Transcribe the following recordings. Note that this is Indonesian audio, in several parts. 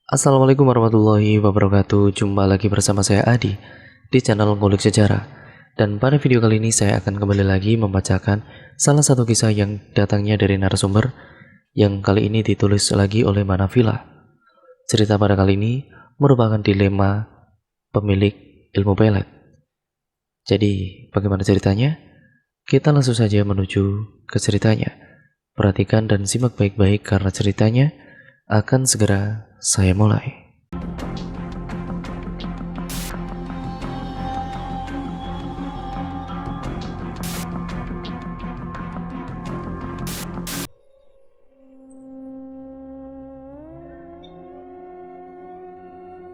Assalamualaikum warahmatullahi wabarakatuh. Jumpa lagi bersama saya Adi di channel Ngulik Sejarah. Dan pada video kali ini saya akan kembali lagi membacakan salah satu kisah yang datangnya dari narasumber yang kali ini ditulis lagi oleh Manavila. Cerita pada kali ini merupakan dilema pemilik ilmu pelet. Jadi bagaimana ceritanya? Kita langsung saja menuju ke ceritanya. Perhatikan dan simak baik-baik karena ceritanya akan segera saya mulai.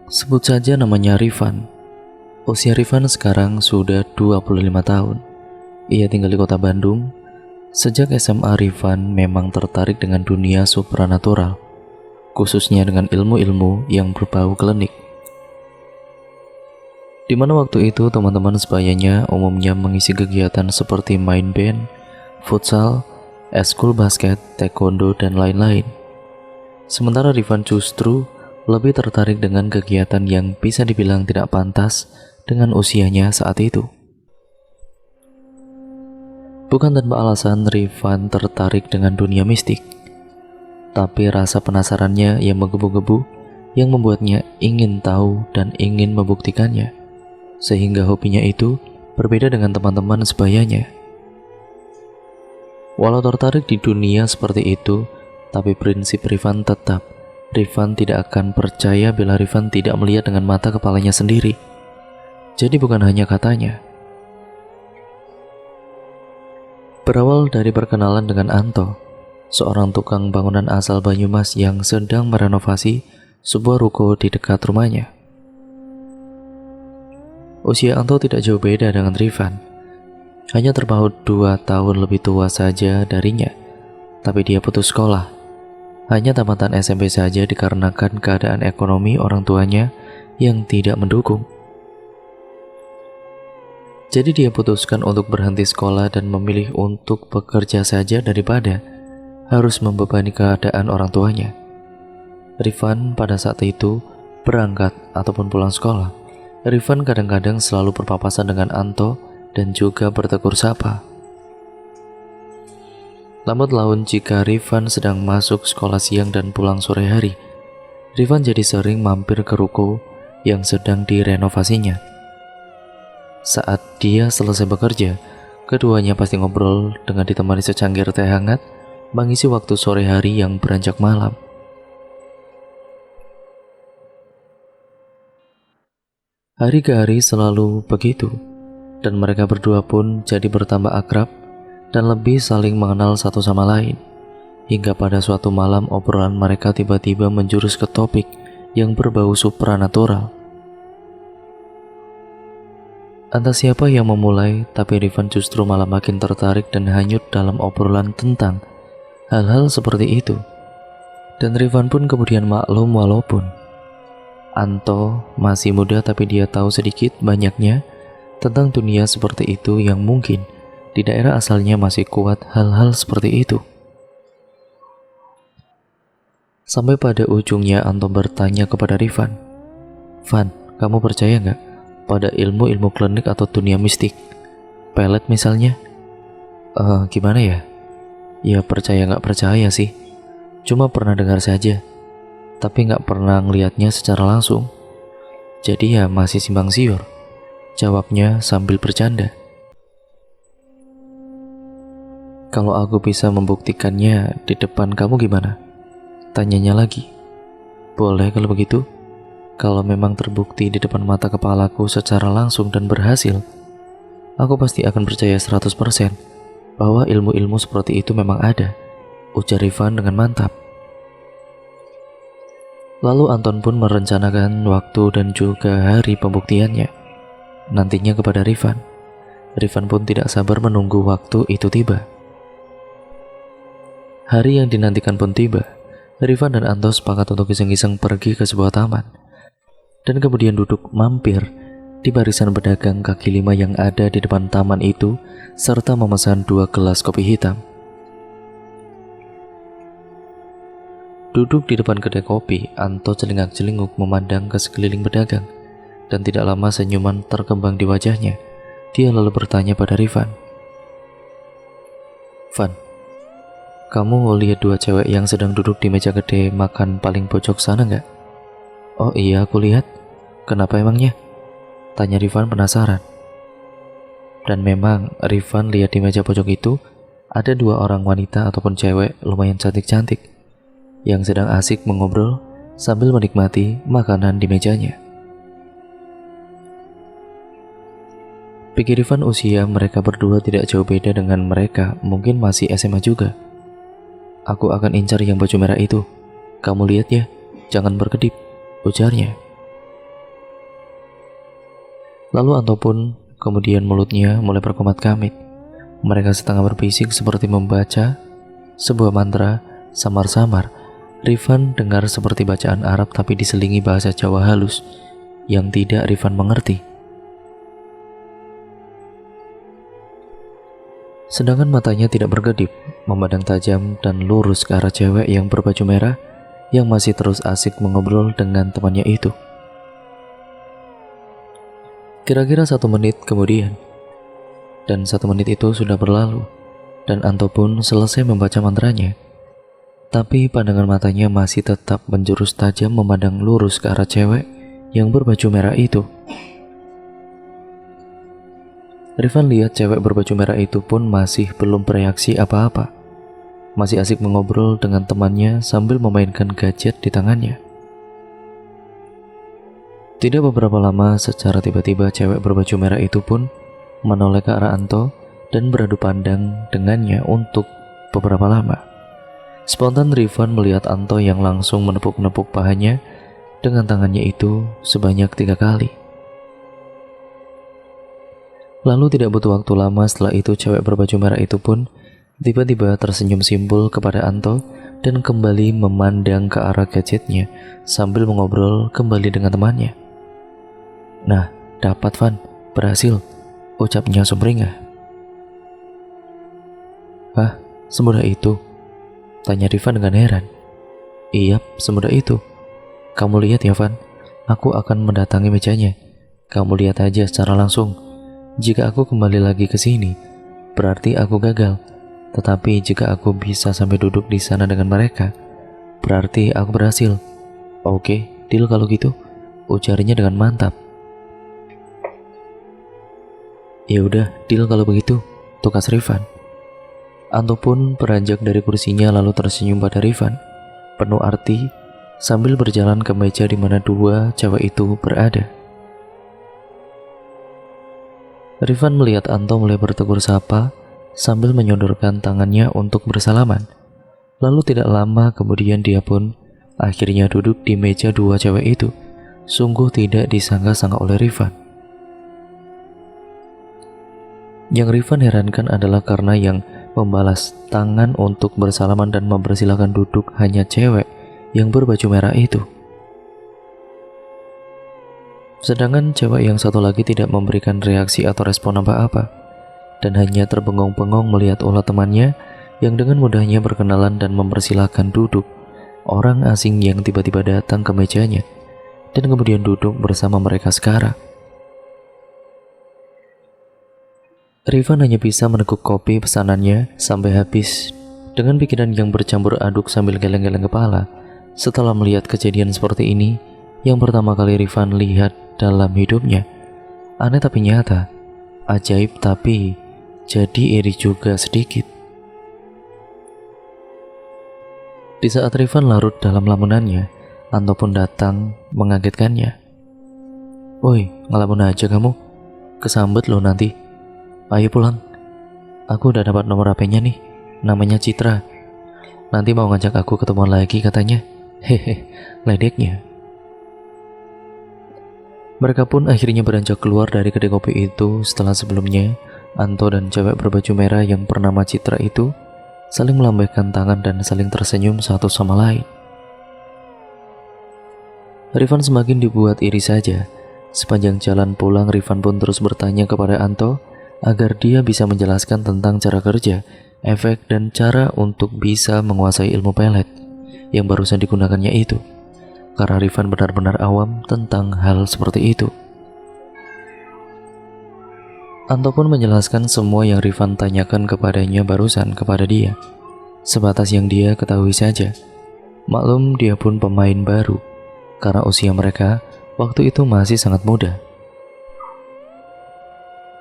Sebut saja namanya Rifan. Usia Rifan sekarang sudah 25 tahun. Ia tinggal di kota Bandung. Sejak SMA Rifan memang tertarik dengan dunia supranatural, khususnya dengan ilmu-ilmu yang berbau klinik. Di mana waktu itu teman-teman sebayanya umumnya mengisi kegiatan seperti main band, futsal, eskul basket, taekwondo, dan lain-lain. Sementara Rifan justru lebih tertarik dengan kegiatan yang bisa dibilang tidak pantas dengan usianya saat itu. Bukan tanpa alasan Rifan tertarik dengan dunia mistik, tapi rasa penasarannya yang menggebu-gebu yang membuatnya ingin tahu dan ingin membuktikannya, sehingga hobinya itu berbeda dengan teman-teman sebayanya. Walau tertarik di dunia seperti itu, tapi prinsip Rifan tetap, Rifan tidak akan percaya bila Rifan tidak melihat dengan mata kepalanya sendiri. Jadi bukan hanya katanya. Berawal dari perkenalan dengan Anto, seorang tukang bangunan asal Banyumas yang sedang merenovasi sebuah ruko di dekat rumahnya. Usia Anto tidak jauh beda dengan Rifan, hanya terpaut 2 tahun lebih tua saja darinya. Tapi dia putus sekolah, hanya tamatan SMP saja dikarenakan keadaan ekonomi orang tuanya yang tidak mendukung. Jadi dia putuskan untuk berhenti sekolah dan memilih untuk bekerja saja daripada harus membebani keadaan orang tuanya. Rifan pada saat itu berangkat ataupun pulang sekolah, Rifan kadang-kadang selalu berpapasan dengan Anto dan juga bertegur sapa. Lambat laun jika Rifan sedang masuk sekolah siang dan pulang sore hari, Rifan jadi sering mampir ke ruko yang sedang direnovasinya. Saat dia selesai bekerja, keduanya pasti ngobrol dengan ditemani secangkir teh hangat, mengisi waktu sore hari yang beranjak malam. Hari ke hari selalu begitu, dan mereka berdua pun jadi bertambah akrab dan lebih saling mengenal satu sama lain. Hingga pada suatu malam obrolan mereka tiba-tiba menjurus ke topik yang berbau supranatural. Entah siapa yang memulai, tapi Rifan justru malah makin tertarik dan hanyut dalam obrolan tentang hal-hal seperti itu. Dan Rifan pun kemudian maklum walaupun Anto masih muda, tapi dia tahu sedikit banyaknya tentang dunia seperti itu yang mungkin di daerah asalnya masih kuat hal-hal seperti itu. Sampai pada ujungnya Anto bertanya kepada Rifan, "Van, kamu percaya nggak pada ilmu-ilmu klinik atau dunia mistik? Pelet misalnya?" Gimana ya? Ya percaya nggak percaya sih. Cuma pernah dengar saja, tapi nggak pernah ngelihatnya secara langsung. Jadi ya masih simpang siur, jawabnya sambil bercanda. "Kalau aku bisa membuktikannya di depan kamu gimana?" Tanyanya lagi. "Boleh kalau begitu. Kalau memang terbukti di depan mata kepalaku secara langsung dan berhasil, aku pasti akan percaya 100% bahwa ilmu-ilmu seperti itu memang ada," ujar Rifan dengan mantap. Lalu Anton pun merencanakan waktu dan juga hari pembuktiannya nantinya kepada Rifan. Rifan pun tidak sabar menunggu waktu itu tiba. Hari yang dinantikan pun tiba. Rifan dan Anto sepakat untuk iseng-iseng pergi ke sebuah taman dan kemudian duduk mampir di barisan pedagang kaki lima yang ada di depan taman itu serta memesan 2 gelas kopi hitam. Duduk di depan kedai kopi, Anto celingak-celinguk memandang ke sekeliling pedagang, dan tidak lama senyuman terkembang di wajahnya. Dia lalu bertanya pada Rifan, "Van, kamu lihat dua cewek yang sedang duduk di meja gede makan paling pojok sana nggak?" "Oh iya, aku lihat. Kenapa emangnya?" tanya Rifan penasaran. Dan memang Rifan lihat di meja pojok itu ada dua orang wanita ataupun cewek lumayan cantik-cantik yang sedang asik mengobrol sambil menikmati makanan di mejanya. Pikir Rifan usia mereka berdua tidak jauh beda dengan mereka, mungkin masih SMA juga. "Aku akan incar yang baju merah itu. Kamu lihat ya, jangan berkedip," ujarnya. Lalu Anto pun kemudian mulutnya mulai berkomat-kamit. Mereka setengah berbisik seperti membaca sebuah mantra samar-samar. Rifan dengar seperti bacaan Arab tapi diselingi bahasa Jawa halus yang tidak Rifan mengerti. Sedangkan matanya tidak berkedip, memandang tajam dan lurus ke arah cewek yang berbaju merah yang masih terus asik mengobrol dengan temannya itu. Kira-kira 1 menit kemudian, dan 1 menit itu sudah berlalu, dan Anto pun selesai membaca mantranya. Tapi pandangan matanya masih tetap menjurus tajam memandang lurus ke arah cewek yang berbaju merah itu. Rifan lihat cewek berbaju merah itu pun masih belum bereaksi apa-apa. Masih asik mengobrol dengan temannya sambil memainkan gadget di tangannya. Tidak beberapa lama, secara tiba-tiba cewek berbaju merah itu pun menoleh ke arah Anto dan beradu pandang dengannya untuk beberapa lama. Spontan Rifan melihat Anto yang langsung menepuk-nepuk pahanya dengan tangannya itu sebanyak 3 kali. Lalu tidak butuh waktu lama setelah itu cewek berbaju merah itu pun tiba-tiba tersenyum simpul kepada Anto dan kembali memandang ke arah gadgetnya sambil mengobrol kembali dengan temannya. "Nah, dapat Van, berhasil," ucapnya sumringah. "Hah, semudah itu?" tanya Rifan dengan heran. "Iya, semudah itu. Kamu lihat ya Van, aku akan mendatangi mejanya. Kamu lihat aja secara langsung. Jika aku kembali lagi ke sini, berarti aku gagal. Tetapi jika aku bisa sampai duduk di sana dengan mereka, berarti aku berhasil." "Oke, deal kalau gitu," ujarnya dengan mantap. "Ya udah, deal kalau begitu," tukas Rifan. Anto pun beranjak dari kursinya lalu tersenyum pada Rifan, penuh arti, sambil berjalan ke meja di mana dua cewek itu berada. Rifan melihat Anto mulai bertegur sapa sambil menyodorkan tangannya untuk bersalaman. Lalu tidak lama kemudian dia pun akhirnya duduk di meja dua cewek itu. Sungguh tidak disangka-sangka oleh Rifan. Yang Rifan herankan adalah karena yang membalas tangan untuk bersalaman dan mempersilahkan duduk hanya cewek yang berbaju merah itu. Sedangkan cewek yang satu lagi tidak memberikan reaksi atau respon apa-apa dan hanya terbengong-bengong melihat ulah temannya yang dengan mudahnya berkenalan dan mempersilahkan duduk orang asing yang tiba-tiba datang ke mejanya dan kemudian duduk bersama mereka sekarang. Rifan hanya bisa meneguk kopi pesanannya sampai habis dengan pikiran yang bercampur aduk sambil geleng-geleng kepala setelah melihat kejadian seperti ini yang pertama kali Rifan lihat dalam hidupnya. Aneh tapi nyata, ajaib tapi jadi iri juga sedikit. Di saat Rifan larut dalam lamunannya, Anto pun datang mengagetkannya. "Woi, ngelamun aja kamu, kesambet lo nanti. Ayo pulang, aku udah dapat nomor HP-nya nih, namanya Citra. Nanti mau ngajak aku ketemuan lagi katanya. Hehe, ledeknya." Mereka pun akhirnya beranjak keluar dari kedai kopi itu setelah sebelumnya Anto dan cewek berbaju merah yang bernama Citra itu saling melambaikan tangan dan saling tersenyum satu sama lain. Rifan semakin dibuat iri saja. Sepanjang jalan pulang, Rifan pun terus bertanya kepada Anto agar dia bisa menjelaskan tentang cara kerja, efek, dan cara untuk bisa menguasai ilmu pelet yang barusan digunakannya itu, karena Rifan benar-benar awam tentang hal seperti itu. Anto pun menjelaskan semua yang Rifan tanyakan kepadanya barusan kepada dia, sebatas yang dia ketahui saja. Maklum dia pun pemain baru, karena usia mereka waktu itu masih sangat muda.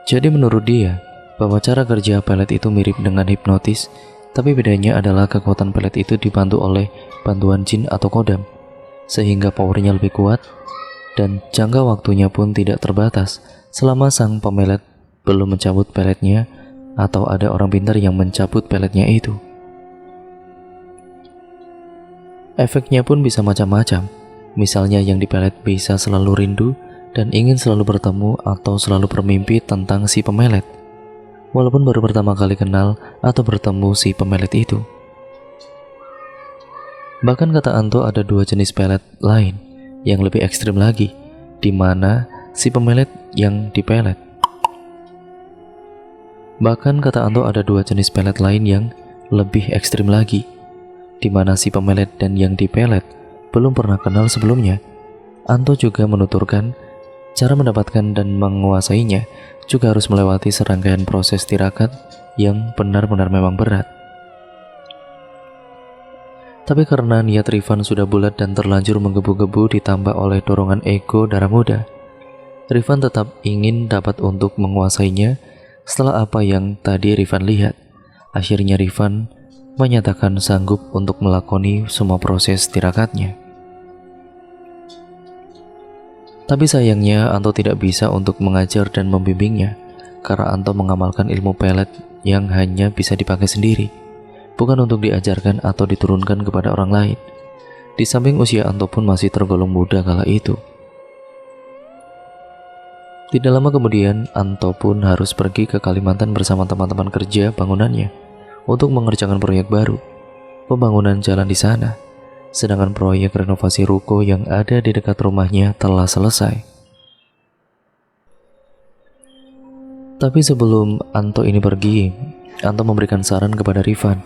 Jadi menurut dia, bahwa cara kerja pelet itu mirip dengan hipnotis, tapi bedanya adalah kekuatan pelet itu dibantu oleh bantuan jin atau kodam, sehingga powernya lebih kuat, dan jangka waktunya pun tidak terbatas selama sang pemelet belum mencabut peletnya atau ada orang pintar yang mencabut peletnya itu. Efeknya pun bisa macam-macam. Misalnya yang dipelet bisa selalu rindu dan ingin selalu bertemu atau selalu bermimpi tentang si pemelet, walaupun baru pertama kali kenal atau bertemu si pemelet itu. Bahkan kata Anto ada 2 jenis pelet lain yang lebih ekstrim lagi, di mana si pemelet yang dipelet. Bahkan kata Anto ada 2 jenis pelet lain yang lebih ekstrim lagi, di mana si pemelet dan yang dipelet belum pernah kenal sebelumnya. Anto juga menuturkan cara mendapatkan dan menguasainya juga harus melewati serangkaian proses tirakat yang benar-benar memang berat. Tapi karena niat Rifan sudah bulat dan terlanjur menggebu-gebu ditambah oleh dorongan ego darah muda, Rifan tetap ingin dapat untuk menguasainya. Setelah apa yang tadi Rifan lihat, akhirnya Rifan menyatakan sanggup untuk melakoni semua proses tirakatnya. Tapi sayangnya Anto tidak bisa untuk mengajar dan membimbingnya, karena Anto mengamalkan ilmu pelet yang hanya bisa dipakai sendiri, bukan untuk diajarkan atau diturunkan kepada orang lain. Di samping usia Anto pun masih tergolong muda kala itu. Tidak lama kemudian, Anto pun harus pergi ke Kalimantan bersama teman-teman kerja bangunannya untuk mengerjakan proyek baru, pembangunan jalan di sana. Sedangkan proyek renovasi ruko yang ada di dekat rumahnya telah selesai. Tapi sebelum Anto ini pergi, Anto memberikan saran kepada Rifan,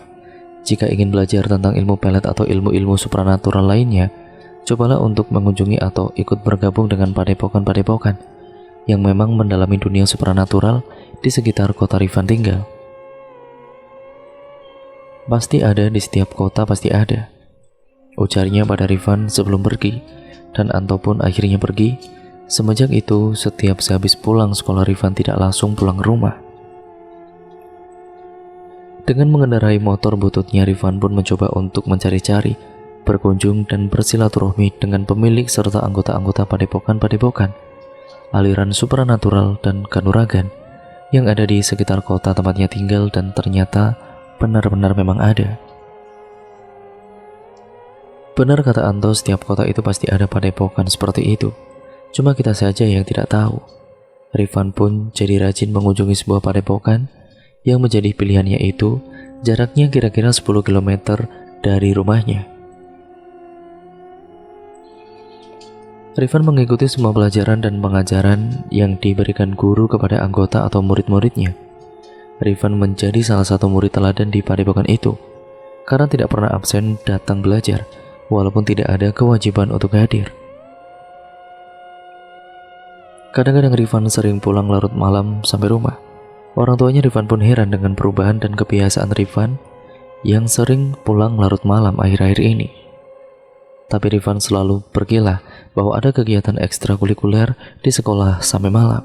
jika ingin belajar tentang ilmu pelet atau ilmu-ilmu supranatural lainnya, cobalah untuk mengunjungi atau ikut bergabung dengan padepokan-padepokan yang memang mendalami dunia supranatural di sekitar kota Rifan tinggal. Pasti ada, di setiap kota pasti ada, ujarnya pada Rifan sebelum pergi, dan Anto pun akhirnya pergi. Semenjak itu, setiap sehabis pulang sekolah Rifan tidak langsung pulang ke rumah. Dengan mengendarai motor bututnya, Rifan pun mencoba untuk mencari-cari, berkunjung dan bersilaturahmi dengan pemilik serta anggota-anggota padepokan-padepokan, aliran supranatural dan kanuragan yang ada di sekitar kota tempatnya tinggal, dan ternyata benar-benar memang ada. Benar kata Anto, setiap kota itu pasti ada padepokan seperti itu. Cuma kita saja yang tidak tahu. Rifan pun jadi rajin mengunjungi sebuah padepokan yang menjadi pilihannya itu jaraknya kira-kira 10 km dari rumahnya. Rifan mengikuti semua pelajaran dan pengajaran yang diberikan guru kepada anggota atau murid-muridnya. Rifan menjadi salah satu murid teladan di padepokan itu, karena tidak pernah absen datang belajar, walaupun tidak ada kewajiban untuk hadir. Kadang-kadang Rifan sering pulang larut malam sampai rumah. Orang tuanya Rifan pun heran dengan perubahan dan kebiasaan Rifan yang sering pulang larut malam akhir-akhir ini. Tapi Rifan selalu berkilah bahwa ada kegiatan ekstrakurikuler di sekolah sampai malam.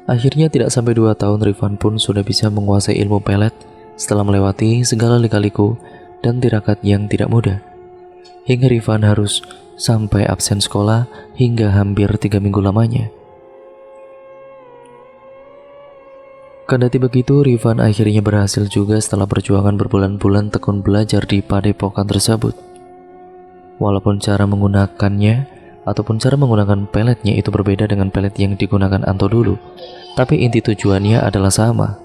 Akhirnya tidak sampai 2 tahun Rifan pun sudah bisa menguasai ilmu pelet setelah melewati segala lika-liku dan tirakat yang tidak mudah. Hingga Rifan harus sampai absen sekolah hingga hampir 3 minggu lamanya. Kendati begitu, Rifan akhirnya berhasil juga setelah perjuangan berbulan-bulan tekun belajar di padepokan tersebut. Walaupun cara menggunakannya ataupun cara menggunakan peletnya itu berbeda dengan pelet yang digunakan Anto dulu, tapi inti tujuannya adalah sama.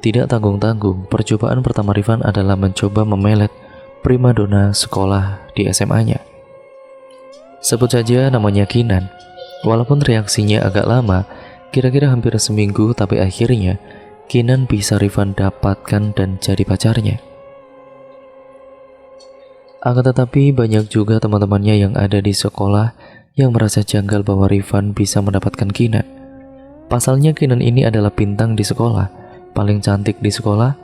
Tidak tanggung-tanggung, percobaan pertama Rifan adalah mencoba memelet primadona sekolah di SMA-nya. Sebut saja namanya Kinan. Walaupun reaksinya agak lama, kira-kira hampir seminggu, tapi akhirnya Kinan bisa Rifan dapatkan dan jadi pacarnya. Akan tetapi banyak juga teman-temannya yang ada di sekolah yang merasa janggal bahwa Rifan bisa mendapatkan Kinan. Pasalnya Kinan ini adalah bintang di sekolah, paling cantik di sekolah,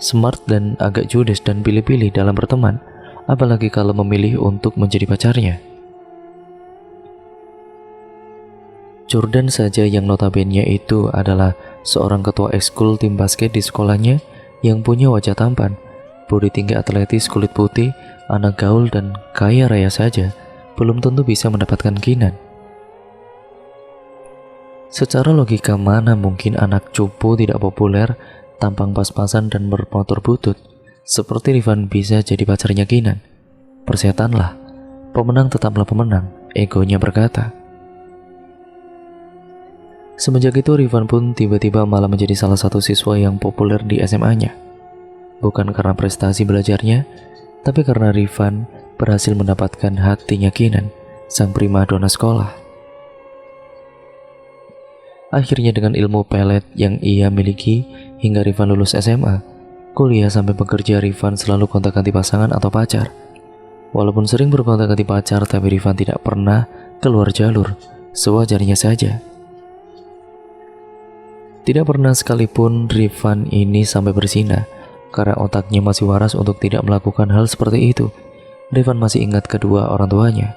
smart dan agak judes dan pilih-pilih dalam berteman, apalagi kalau memilih untuk menjadi pacarnya. Jordan saja yang notabene itu adalah seorang ketua ekskul tim basket di sekolahnya yang punya wajah tampan, bodi tinggi atletis, kulit putih, anak gaul dan kaya raya saja, belum tentu bisa mendapatkan Kinan. Secara logika mana mungkin anak cupu tidak populer, tampang pas-pasan dan bermotor butut seperti Rifan bisa jadi pacarnya Kinan? Persetanlah, pemenang tetaplah pemenang, egonya berkata. Semenjak itu Rifan pun tiba-tiba malah menjadi salah satu siswa yang populer di SMA-nya. Bukan karena prestasi belajarnya, tapi karena Rifan berhasil mendapatkan hatinya Kinan, sang primadona sekolah. Akhirnya dengan ilmu pelet yang ia miliki hingga Rifan lulus SMA, kuliah sampai bekerja, Rifan selalu gonta-ganti pasangan atau pacar. Walaupun sering bergonta-ganti pacar, tapi Rifan tidak pernah keluar jalur, sewajarnya saja. Tidak pernah sekalipun Rifan ini sampai bersinah, karena otaknya masih waras untuk tidak melakukan hal seperti itu. Rifan masih ingat kedua orang tuanya.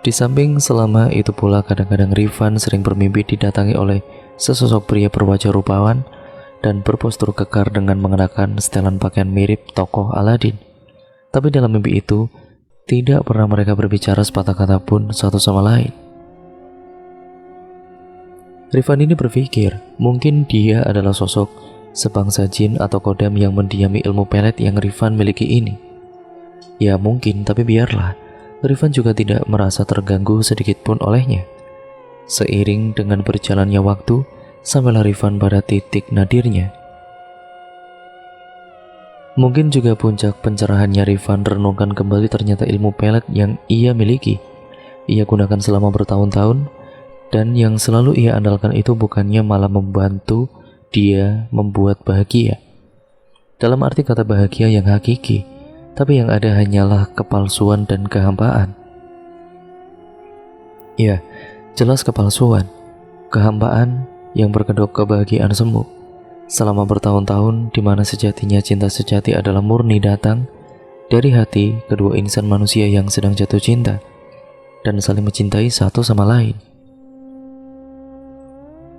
Di samping selama itu pula kadang-kadang Rifan sering bermimpi didatangi oleh sesosok pria berwajah rupawan dan berpostur kekar dengan mengenakan setelan pakaian mirip tokoh Aladin. Tapi dalam mimpi itu, tidak pernah mereka berbicara sepatah kata pun satu sama lain. Rifan ini berpikir, mungkin dia adalah sosok sebangsa jin atau kodam yang mendiami ilmu pelet yang Rifan miliki ini. Ya mungkin, tapi biarlah. Rifan juga tidak merasa terganggu sedikit pun olehnya. Seiring dengan berjalannya waktu, sampailah Rifan pada titik nadirnya. Mungkin juga puncak pencerahannya Rifan renungkan kembali ternyata ilmu pelet yang ia miliki, ia gunakan selama bertahun-tahun, dan yang selalu ia andalkan itu bukannya malah membantu dia membuat bahagia. Dalam arti kata bahagia yang hakiki, tapi yang ada hanyalah kepalsuan dan kehampaan. Ya, jelas kepalsuan, kehampaan yang berkedok kebahagiaan semu. Selama bertahun-tahun di mana sejatinya cinta sejati adalah murni datang dari hati kedua insan manusia yang sedang jatuh cinta dan saling mencintai satu sama lain.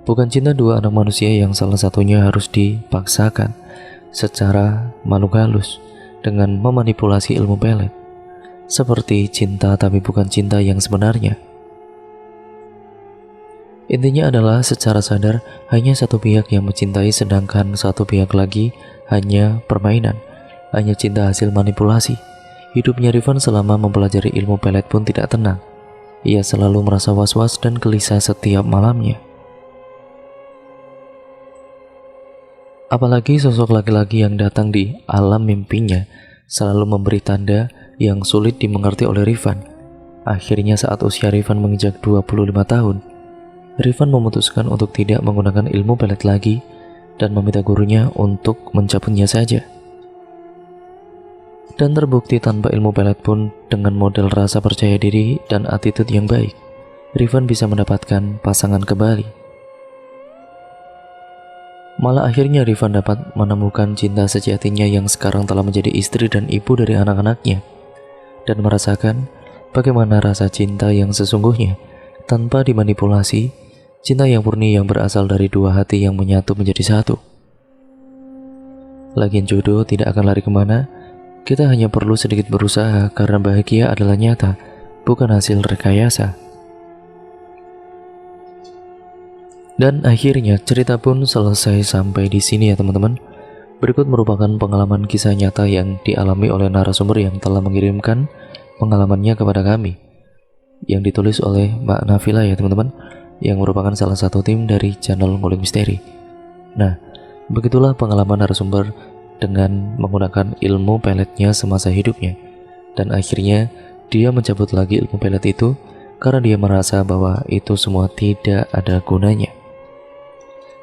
Bukan cinta dua anak manusia yang salah satunya harus dipaksakan secara makhluk halus dengan memanipulasi ilmu pelet, seperti cinta tapi bukan cinta yang sebenarnya. Intinya adalah secara sadar hanya satu pihak yang mencintai sedangkan satu pihak lagi hanya permainan, hanya cinta hasil manipulasi. Hidupnya Rifan selama mempelajari ilmu pelet pun tidak tenang. Ia selalu merasa was-was dan gelisah setiap malamnya. Apalagi sosok laki-laki yang datang di alam mimpinya selalu memberi tanda yang sulit dimengerti oleh Rifan. Akhirnya saat usia Rifan menginjak 25 tahun, Rifan memutuskan untuk tidak menggunakan ilmu pelet lagi dan meminta gurunya untuk mencabutnya saja. Dan terbukti tanpa ilmu pelet pun dengan modal rasa percaya diri dan attitude yang baik, Rifan bisa mendapatkan pasangan kembali. Malah akhirnya Rifan dapat menemukan cinta sejatinya yang sekarang telah menjadi istri dan ibu dari anak-anaknya, dan merasakan bagaimana rasa cinta yang sesungguhnya tanpa dimanipulasi, cinta yang murni yang berasal dari dua hati yang menyatu menjadi satu. Lagian jodoh tidak akan lari kemana, kita hanya perlu sedikit berusaha karena bahagia adalah nyata, bukan hasil rekayasa. Dan akhirnya cerita pun selesai sampai di sini ya teman-teman. Berikut merupakan pengalaman kisah nyata yang dialami oleh narasumber yang telah mengirimkan pengalamannya kepada kami, yang ditulis oleh Mbak Nafila ya teman-teman, yang merupakan salah satu tim dari channel Ngulik Misteri. Nah, begitulah pengalaman narasumber dengan menggunakan ilmu peletnya semasa hidupnya. Dan akhirnya dia mencabut lagi ilmu pelet itu karena dia merasa bahwa itu semua tidak ada gunanya.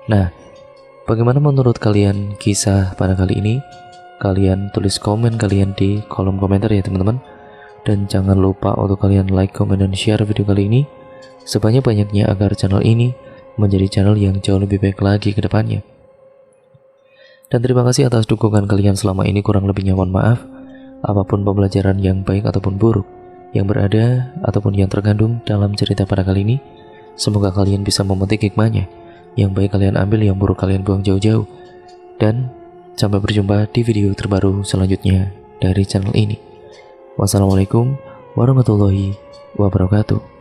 Nah, bagaimana menurut kalian kisah pada kali ini? Kalian tulis komen kalian di kolom komentar ya teman-teman. Dan jangan lupa untuk kalian like, komen, dan share video kali ini sebanyak-banyaknya agar channel ini menjadi channel yang jauh lebih baik lagi ke depannya. Dan terima kasih atas dukungan kalian selama ini, kurang lebihnya mohon maaf. Apapun pembelajaran yang baik ataupun buruk yang berada ataupun yang terkandung dalam cerita pada kali ini, semoga kalian bisa memetik hikmahnya. Yang baik kalian ambil, yang buruk kalian buang jauh-jauh. Dan sampai berjumpa di video terbaru selanjutnya dari channel ini. Wassalamualaikum warahmatullahi wabarakatuh.